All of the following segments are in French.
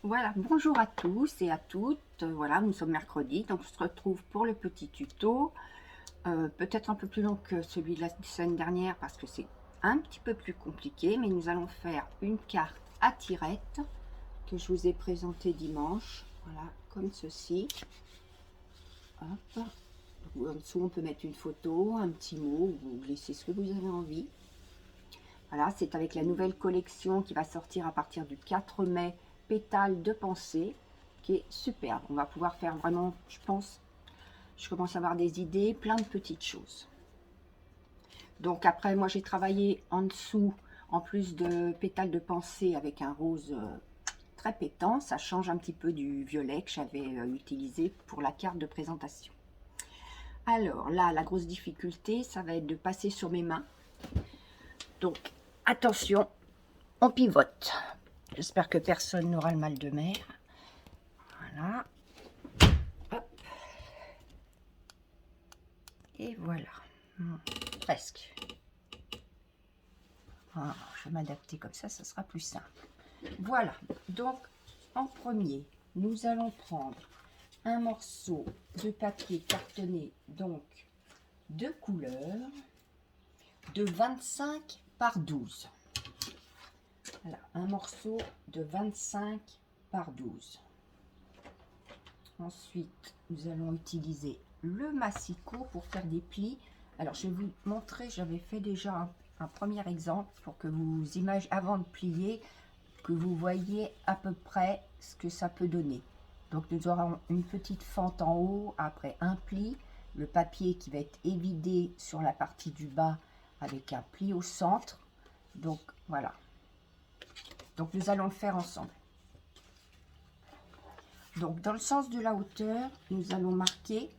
Voilà, bonjour à tous et à toutes. Voilà, nous sommes mercredi, donc on se retrouve pour le petit tuto. Peut-être un peu plus long que celui de la semaine dernière parce que c'est un petit peu plus compliqué, mais nous allons faire une carte à tirettes que je vous ai présentée dimanche. Voilà, comme ceci. Hop. En dessous, on peut mettre une photo, un petit mot, vous laissez ce que vous avez envie. Voilà, c'est avec la nouvelle collection qui va sortir à partir du 4 mai, Pétales de pensée, qui est superbe. On va pouvoir faire vraiment, je pense, je commence à avoir des idées, plein de petites choses. Donc après, moi j'ai travaillé en dessous, en plus de pétales de pensée, avec un rose très pétant. Ça change un petit peu du violet que j'avais utilisé pour la carte de présentation. Alors là, la grosse difficulté, ça va être de passer sur mes mains. Donc, attention, on pivote. J'espère que personne n'aura le mal de mer. Voilà. Hop. Et voilà. Presque. Ah, je vais m'adapter comme ça sera plus simple. Voilà. Donc, en premier, nous allons prendre un morceau de papier cartonné, donc de couleur, de 25 par 12. Voilà, un morceau de 25 par 12. Ensuite, nous allons utiliser le massicot pour faire des plis. Alors, je vais vous montrer, j'avais fait déjà un premier exemple pour que vous imaginez, avant de plier, que vous voyez à peu près ce que ça peut donner. Donc, nous aurons une petite fente en haut, après un pli, le papier qui va être évidé sur la partie du bas avec un pli au centre. Donc, voilà. Donc, nous allons le faire ensemble. Donc, dans le sens de la hauteur, nous allons marquer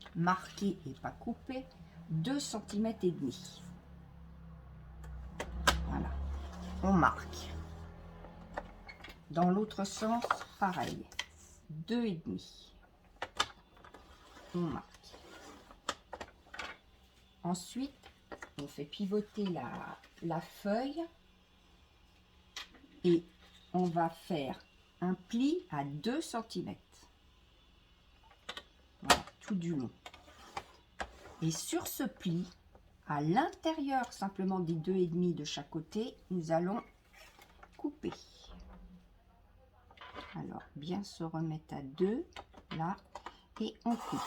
et pas couper, 2 cm et demi. Voilà, on marque. Dans l'autre sens, pareil, 2 et demi. On marque. Ensuite, on fait pivoter la feuille et on va faire un pli à 2 cm. Voilà, tout du long. Et sur ce pli, à l'intérieur simplement des 2,5 de chaque côté, nous allons couper. Alors, bien se remettre à 2, là, et on coupe.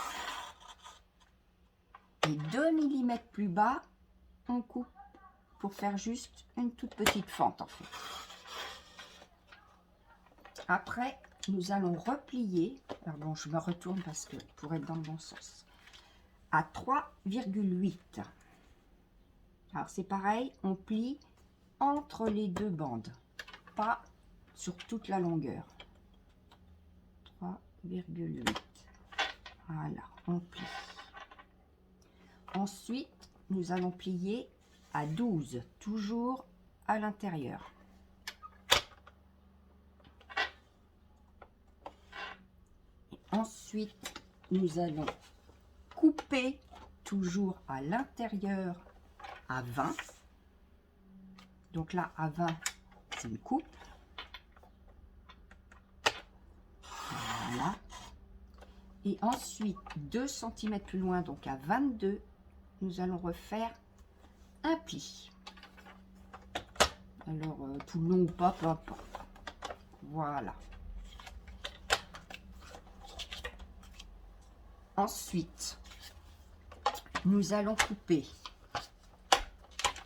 Et 2 mm plus bas, on coupe pour faire juste une toute petite fente en fait. Après, nous allons replier. Alors bon, je me retourne parce que pour être dans le bon sens. À 3,8. Alors c'est pareil, on plie entre les deux bandes, pas sur toute la longueur. 3,8. Voilà, on plie. Ensuite, nous allons plier à 12, toujours à l'intérieur. Ensuite, nous allons couper toujours à l'intérieur à 20. Donc là, à 20, c'est une coupe. Voilà. Et ensuite, 2 cm plus loin, donc à 22, nous allons refaire un pli. Alors, tout long ou pas, peu importe. Voilà. Ensuite, nous allons couper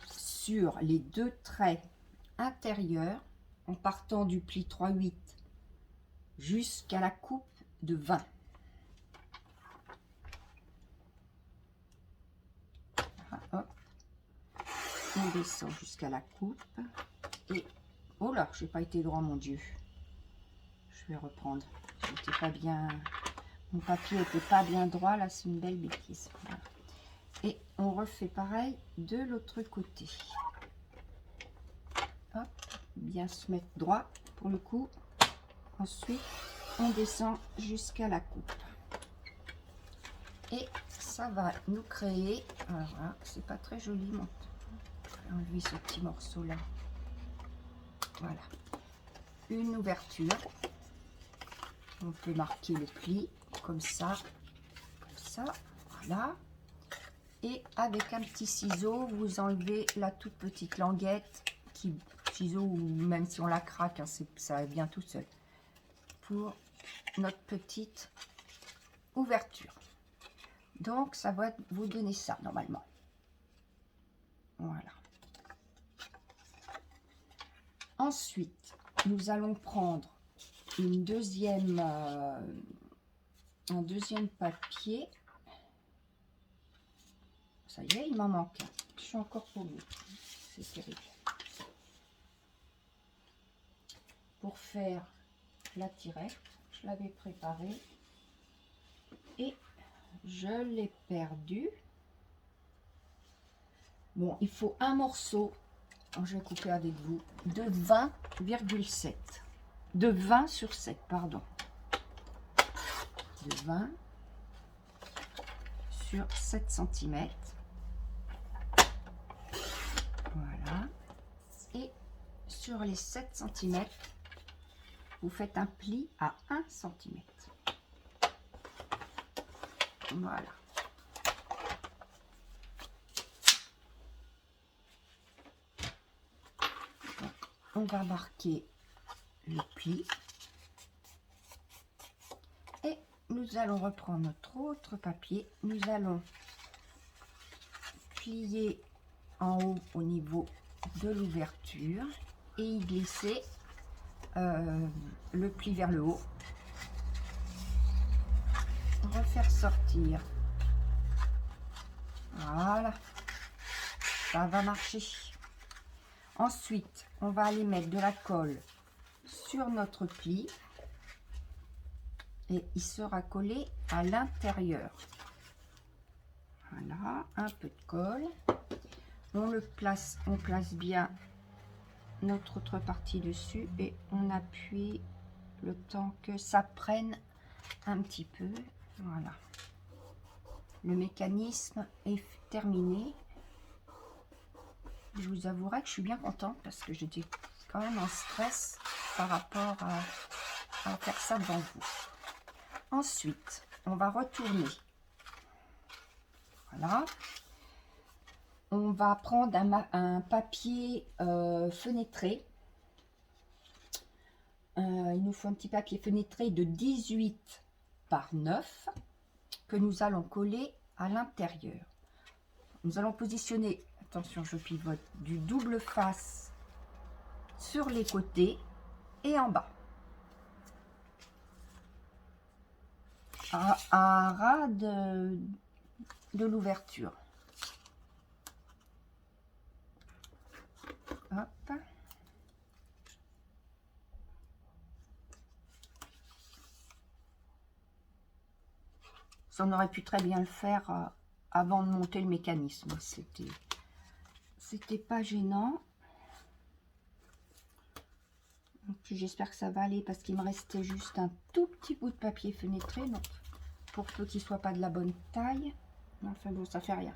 sur les deux traits intérieurs en partant du pli 3,8 jusqu'à la coupe de 20. Hop. On descend jusqu'à la coupe et oh là, j'ai pas été droit, mon Dieu. Je vais reprendre. J'étais pas bien. Mon papier n'était pas bien droit, là c'est une belle bêtise. Voilà. Et on refait pareil de l'autre côté. Hop, bien se mettre droit pour le coup. Ensuite, on descend jusqu'à la coupe. Et ça va nous créer, alors là, c'est pas très joli, mon. Je vais enlever ce petit morceau là. Voilà, une ouverture On peut marquer le pli comme ça, voilà. Et avec un petit ciseau, vous enlevez la toute petite languette, ciseau ou même si on la craque, hein, ça vient tout seul, pour notre petite ouverture. Donc ça va vous donner ça normalement. Voilà. Ensuite, nous allons prendre un deuxième papier. Ça y est, il m'en manque un. Je suis encore au bout. C'est terrible. Pour faire la tirette, je l'avais préparée et je l'ai perdu. Bon, il faut un morceau, je vais couper avec vous, de 20,7. De 20 sur 7, pardon. De 20 sur 7 cm. Voilà. Et sur les 7 cm, vous faites un pli à 1 cm. Voilà. Donc, on va marquer le pli. Et nous allons reprendre notre autre papier. Nous allons plier en haut au niveau de l'ouverture et y glisser le pli vers le haut. Refaire sortir. Voilà, ça va marcher. Ensuite, on va aller mettre de la colle sur notre pli et il sera collé à l'intérieur. Voilà, un peu de colle. On place bien notre autre partie dessus et on appuie le temps que ça prenne un petit peu. Voilà. Le mécanisme est terminé. Je vous avouerai que je suis bien contente parce que j'étais quand même en stress par rapport à faire ça devant vous. Ensuite, on va retourner. Voilà. On va prendre un papier fenêtré. Il nous faut un petit papier fenêtré de 18 par 9 que nous allons coller à l'intérieur. Nous allons positionner, attention je pivote, du double face sur les côtés et en bas. À ras de l'ouverture. Hop. Ça, on aurait pu très bien le faire avant de monter le mécanisme. C'était pas gênant. J'espère que ça va aller parce qu'il me restait juste un tout petit bout de papier fenêtré. Donc, pour peu qu'il ne soit pas de la bonne taille. Enfin bon, ça fait rien.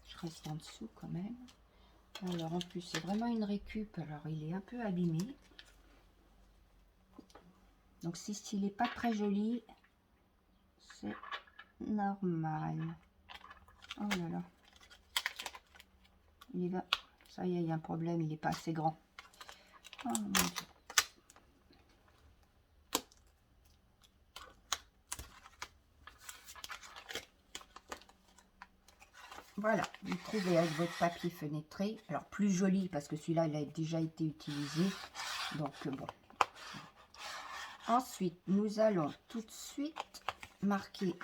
Je reste en dessous quand même. Alors en plus, c'est vraiment une récup. Alors il est un peu abîmé. Donc s'il n'est pas très joli, c'est normal. Oh là là. Il va. Ça y est, il y a un problème, il n'est pas assez grand. Oh mon Dieu. Voilà, vous trouvez avec votre papier fenêtré. Alors plus joli parce que celui-là, il a déjà été utilisé. Donc bon. Ensuite, nous allons tout de suite marquer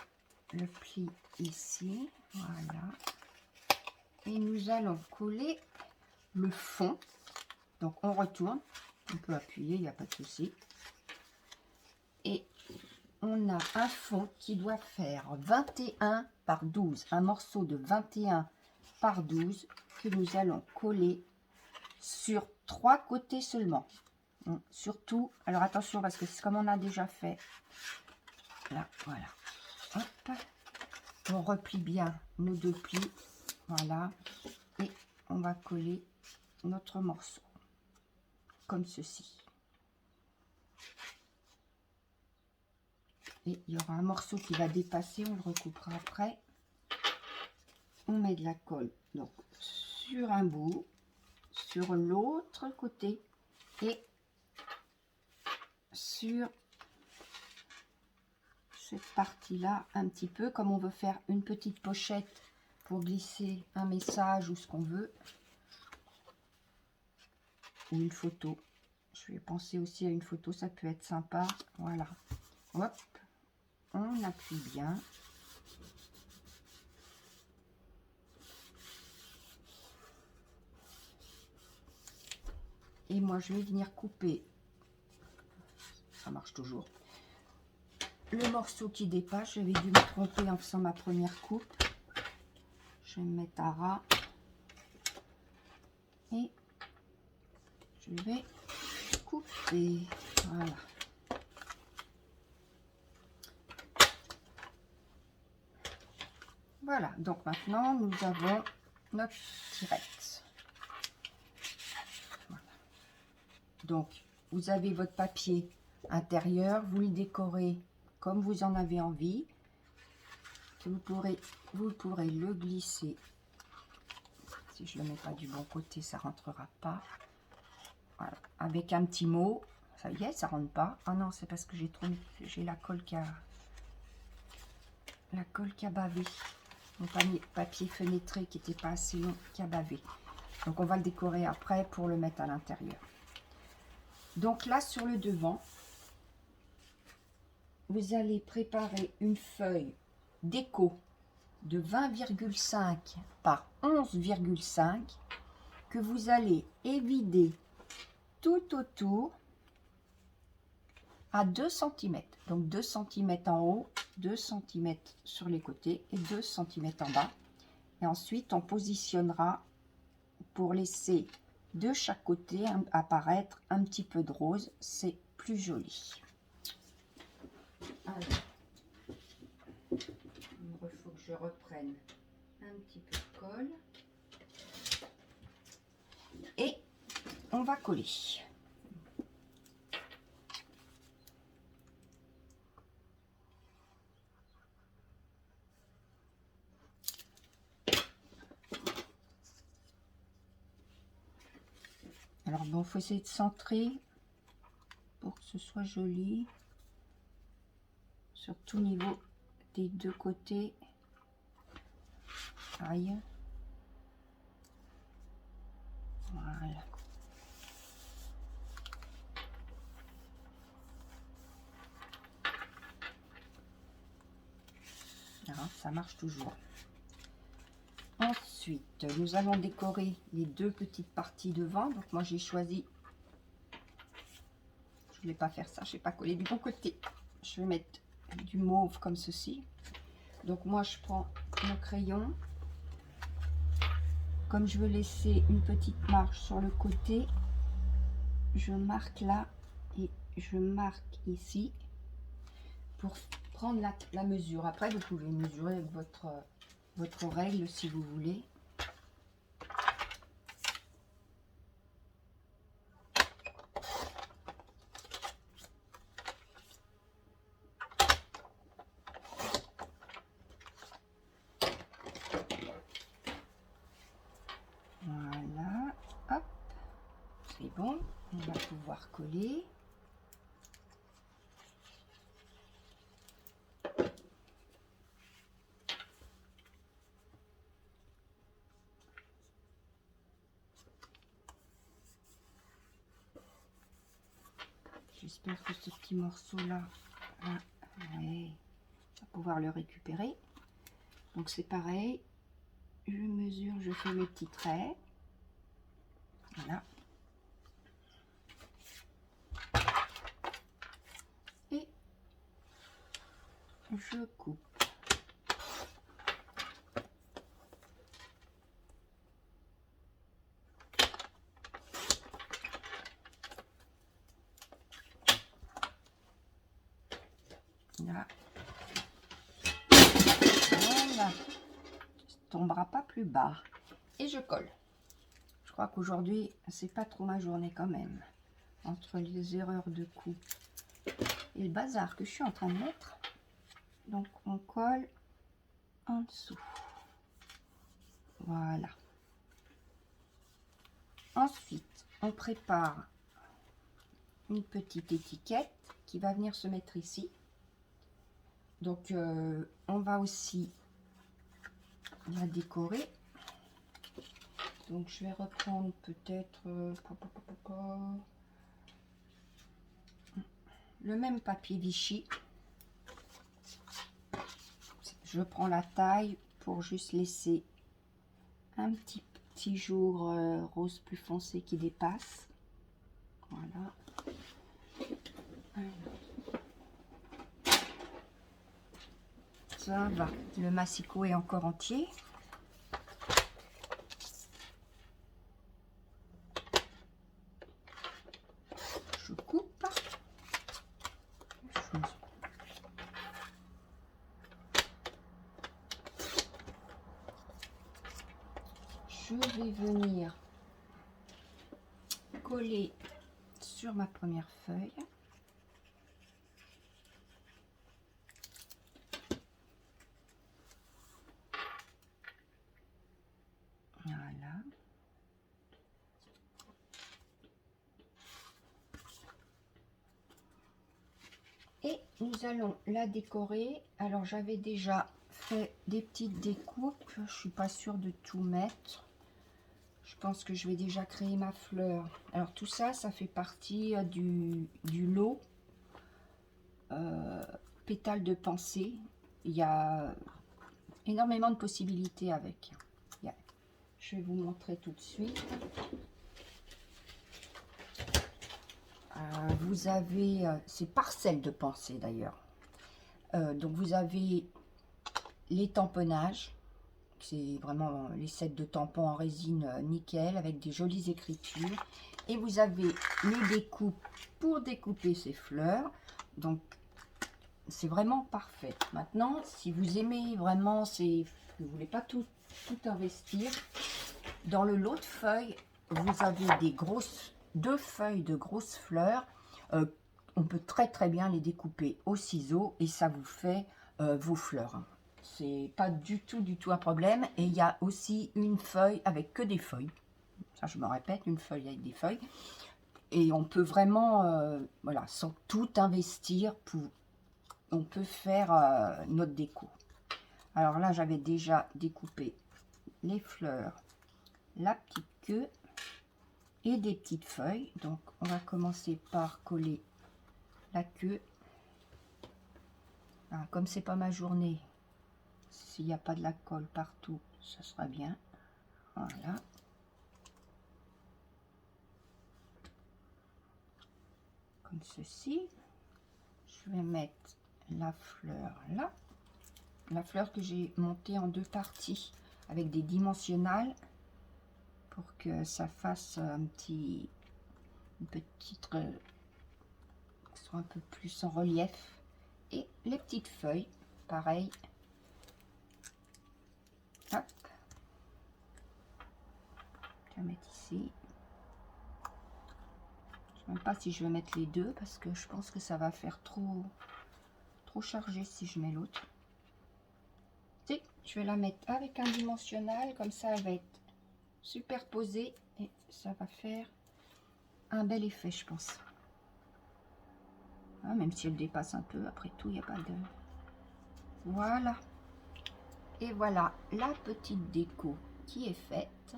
le pli ici. Voilà. Et nous allons coller le fond. Donc on retourne. On peut appuyer, il n'y a pas de souci. Et on a un fond qui doit faire 21 par 12. Un morceau de 21 par 12 que nous allons coller sur 3 côtés seulement. Surtout, alors attention parce que c'est comme on a déjà fait. Là, voilà. Hop. On replie bien nos deux plis. Voilà. Et on va coller notre morceau. Comme ceci. Et il y aura un morceau qui va dépasser. On le recoupera après. On met de la colle donc sur un bout, sur l'autre côté et sur cette partie là un petit peu, comme on veut faire une petite pochette pour glisser un message ou ce qu'on veut, ou une photo. Je vais penser aussi à une photo, ça peut être sympa. Voilà, hop, on appuie bien. Et moi, je vais venir couper, ça marche toujours, le morceau qui dépasse. J'avais dû me tromper en faisant ma première coupe. Je vais me mettre à ras. Et je vais couper. Voilà. Voilà. Donc maintenant, nous avons notre tirette. Voilà. Donc, vous avez votre papier intérieur. Vous le décorez comme vous en avez envie. Vous pourrez le glisser. Si je ne le mets pas du bon côté, ça ne rentrera pas. Voilà. Avec un petit mot. Ça y est, ça rentre pas. Ah non, c'est parce que j'ai la colle qui a bavé. Mon papier fenêtré qui n'était pas assez long, qui a bavé. Donc on va le décorer après pour le mettre à l'intérieur. Donc là, sur le devant, vous allez préparer une feuille déco de 20,5 par 11,5 que vous allez évider tout autour à 2 cm. Donc 2 cm en haut, 2 cm sur les côtés et 2 cm en bas. Et ensuite, on positionnera pour laisser de chaque côté apparaître un petit peu de rose. C'est plus joli. Alors, il faut que je reprenne un petit peu de colle. Et on va coller. Alors bon, il faut essayer de centrer pour que ce soit joli. Sur tout niveau des deux côtés. Aïe. Voilà. Alors, ça marche toujours. Ensuite, nous allons décorer les deux petites parties devant. Donc moi j'ai choisi, je voulais pas faire ça, je vais pas coller du bon côté. Je vais mettre du mauve comme ceci. Donc moi je prends mon crayon. Comme je veux laisser une petite marge sur le côté, je marque là et je marque ici pour prendre la mesure. Après vous pouvez mesurer avec votre règle si vous voulez. Voilà, hop, c'est bon, on va pouvoir coller. J'espère que ce petit morceau-là, ouais, va pouvoir le récupérer. Donc c'est pareil, je mesure, je fais mes petits traits. Voilà. Et je coupe. Là. ça ne tombera pas plus bas. Et je colle. Je crois qu'aujourd'hui, c'est pas trop ma journée quand même. Entre les erreurs de coupe et le bazar que je suis en train de mettre. Donc on colle en dessous. Voilà. Ensuite, on prépare une petite étiquette qui va venir se mettre ici. Donc on va aussi la décorer. Donc je vais reprendre peut-être le même papier Vichy. Je prends la taille pour juste laisser un petit jour rose plus foncé qui dépasse. Voilà. Ça va. Le massicot est encore entier. Je coupe. Je vais venir coller sur ma première feuille. Voilà. Et nous allons la décorer. Alors j'avais déjà fait des petites découpes. Je suis pas sûre de tout mettre. Je pense que je vais déjà créer ma fleur. Alors tout ça, ça fait partie du lot pétales de pensée. Il y a énormément de possibilités avec. Je vais vous montrer tout de suite. Vous avez, c'est parcelles de pensée d'ailleurs. Donc vous avez les tamponnages. C'est vraiment les sets de tampons en résine nickel avec des jolies écritures. Et vous avez les découpes pour découper ces fleurs. Donc c'est vraiment parfait. Maintenant, si vous aimez vraiment, vous ne voulez pas tout investir, dans le lot de feuilles, vous avez deux feuilles de grosses fleurs. On peut très bien les découper au ciseau et ça vous fait vos fleurs. C'est pas du tout un problème. Et il y a aussi une feuille avec que des feuilles. Ça, je me répète, une feuille avec des feuilles. Et on peut vraiment, voilà, sans tout investir, on peut faire notre déco. Alors là, j'avais déjà découpé les fleurs, la petite queue et des petites feuilles. Donc, on va commencer par coller la queue. Alors, comme c'est pas ma journée, s'il n'y a pas de la colle partout, ça sera bien. Voilà. Comme ceci. Je vais mettre la fleur là. La fleur que j'ai montée en deux parties avec des dimensionnales pour que ça fasse une petite soit un peu plus en relief. Et les petites feuilles, pareil. Hop. Je vais mettre ici. Je ne sais même pas si je vais mettre les deux parce que je pense que ça va faire trop chargé si je mets l'autre. Si, je vais la mettre avec un dimensionnel, comme ça elle va être superposée et ça va faire un bel effet, je pense. Ah, même si elle dépasse un peu, après tout, il n'y a pas de... Voilà. Et voilà la petite déco qui est faite.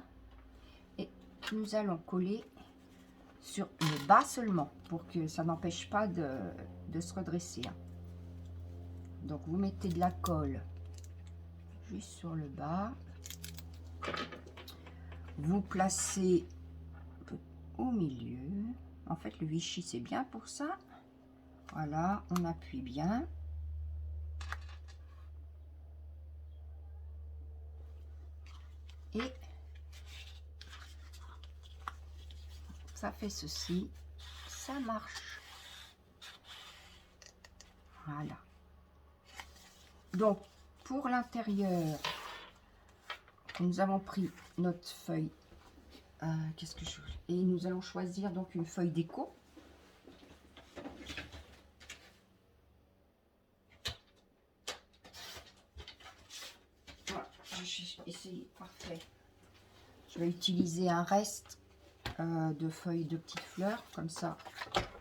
Et nous allons coller sur le bas seulement pour que ça n'empêche pas de se redresser. Donc vous mettez de la colle juste sur le bas. Vous placez un peu au milieu. En fait, le Vichy, c'est bien pour ça. Voilà, on appuie bien. Et ça fait ceci. Ça marche. Voilà. Donc, pour l'intérieur, nous avons pris notre feuille. Qu'est-ce que je... Et nous allons choisir donc une feuille déco. Voilà, j'ai essayé, parfait. Je vais utiliser un reste de feuilles de petites fleurs, comme ça,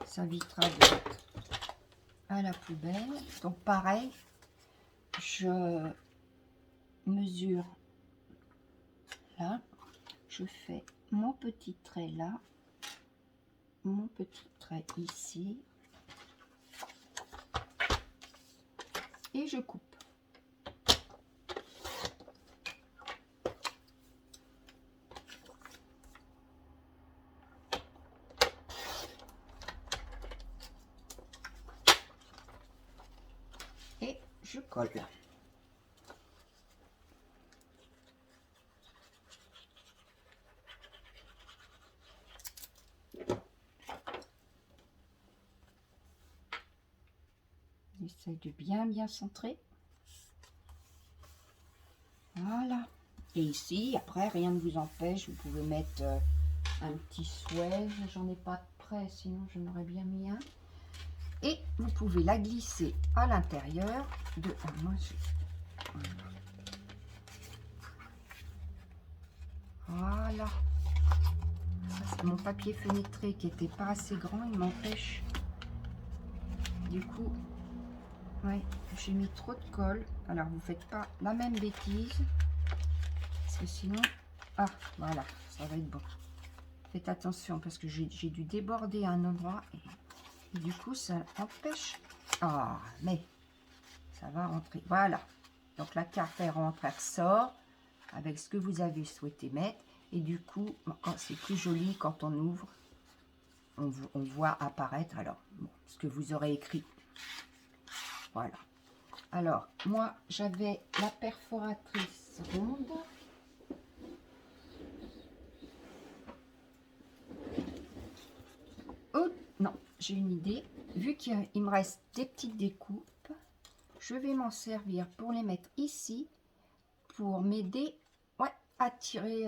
ça évitera de à la poubelle. Donc pareil, je mesure là, je fais mon petit trait là, mon petit trait ici, et je coupe. Et je colle. J'essaie de bien centrer. Voilà. Et ici, après, rien ne vous empêche, vous pouvez mettre un petit souhait. J'en ai pas de près, sinon je n'aurais bien mis un. Et vous pouvez la glisser à l'intérieur de... Voilà. Ça, c'est mon papier fenêtré qui n'était pas assez grand, il m'empêche. Du coup, ouais, j'ai mis trop de colle. Alors, vous faites pas la même bêtise. Parce que sinon... Ah, voilà, ça va être bon. Faites attention parce que j'ai dû déborder à un endroit. Et du coup, ça empêche... Ah, mais ça va rentrer. Voilà. Donc, la carte, elle rentre, elle ressort avec ce que vous avez souhaité mettre. Et du coup, c'est plus joli quand on ouvre. On voit apparaître alors bon, ce que vous aurez écrit. Voilà. Alors, moi, j'avais la perforatrice ronde. Oh, non, j'ai une idée. Vu qu'il me reste des petites découpes, je vais m'en servir pour les mettre ici, pour m'aider à tirer.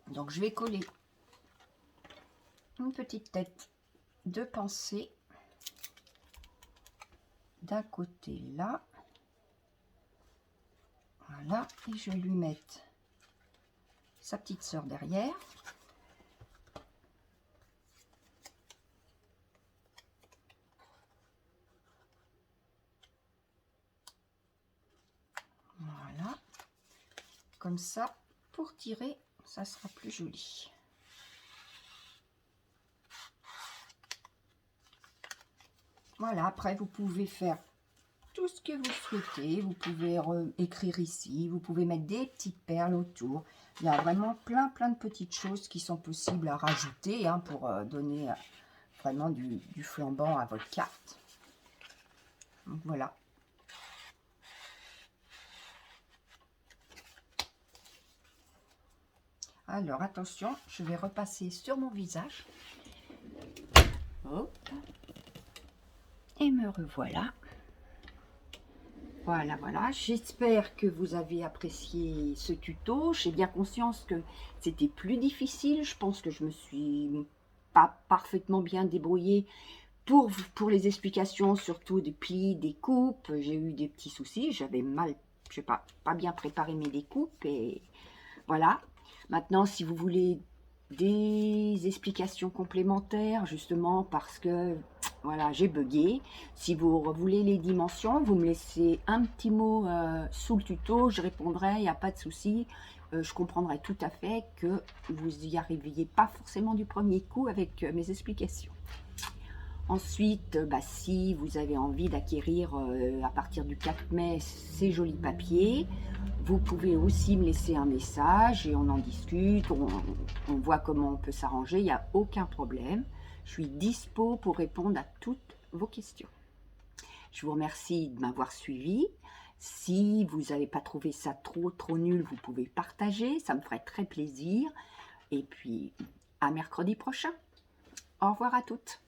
Donc, je vais coller une petite tête de pensée d'un côté là. Voilà, et je vais lui mettre sa petite sœur derrière. Voilà, comme ça, pour tirer, ça sera plus joli. Voilà, après vous pouvez faire tout ce que vous souhaitez. Vous pouvez écrire ici, vous pouvez mettre des petites perles autour. Il y a vraiment plein de petites choses qui sont possibles à rajouter hein, pour donner vraiment du flambant à votre carte. Donc voilà. Alors attention, je vais repasser sur mon visage. Hop. Et me revoilà. Voilà, voilà. J'espère que vous avez apprécié ce tuto. J'ai bien conscience que c'était plus difficile. Je pense que je me suis pas parfaitement bien débrouillée pour les explications, surtout des plis, des coupes. J'ai eu des petits soucis. J'avais mal, je sais pas bien préparé mes découpes. Et voilà. Maintenant, si vous voulez des explications complémentaires, justement parce que voilà, j'ai bugué. Si vous voulez les dimensions, vous me laissez un petit mot sous le tuto, je répondrai, il n'y a pas de souci. Je comprendrai tout à fait que vous n'y arriviez pas forcément du premier coup avec mes explications. Ensuite, si vous avez envie d'acquérir à partir du 4 mai ces jolis papiers, vous pouvez aussi me laisser un message et on en discute, on voit comment on peut s'arranger, il n'y a aucun problème. Je suis dispo pour répondre à toutes vos questions. Je vous remercie de m'avoir suivi. Si vous n'avez pas trouvé ça trop nul, vous pouvez partager, ça me ferait très plaisir. Et puis, à mercredi prochain. Au revoir à toutes.